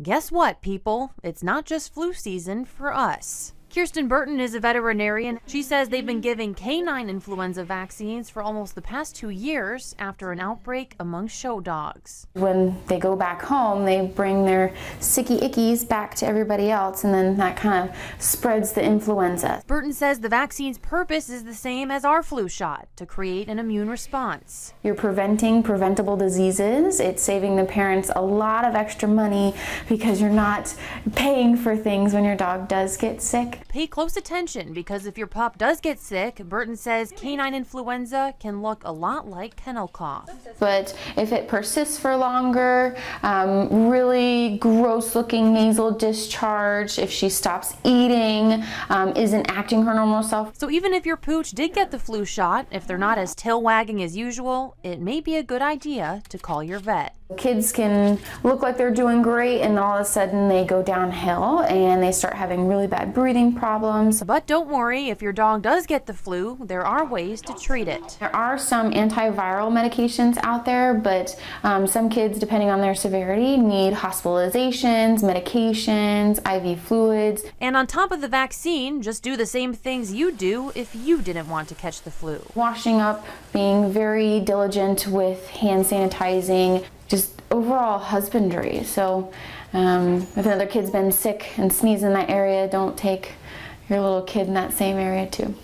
Guess what, people? It's not just flu season for us. Kirsten Burton is a veterinarian. She says they've been giving canine influenza vaccines for almost the past 2 years after an outbreak among show dogs. When they go back home, they bring their sicky ickies back to everybody else, and then that kind of spreads the influenza. Burton says the vaccine's purpose is the same as our flu shot, to create an immune response. You're preventing preventable diseases. It's saving the parents a lot of extra money because you're not paying for things when your dog does get sick. Pay close attention, because if your pup does get sick, Burton says canine influenza can look a lot like kennel cough. But if it persists for longer, really gross looking nasal discharge, if she stops eating, isn't acting her normal self. So even if your pooch did get the flu shot, if they're not as tail wagging as usual, it may be a good idea to call your vet. Kids can look like they're doing great, and all of a sudden they go downhill and they start having really bad breathing problems. But don't worry, if your dog does get the flu, there are ways to treat it. There are some antiviral medications out there, but some kids, depending on their severity, need hospitalizations, medications, IV fluids. And on top of the vaccine, just do the same things you do if you didn't want to catch the flu. Washing up, being very diligent with hand sanitizing, just overall husbandry. So if another kid's been sick and sneezed in that area, don't take your little kid in that same area too.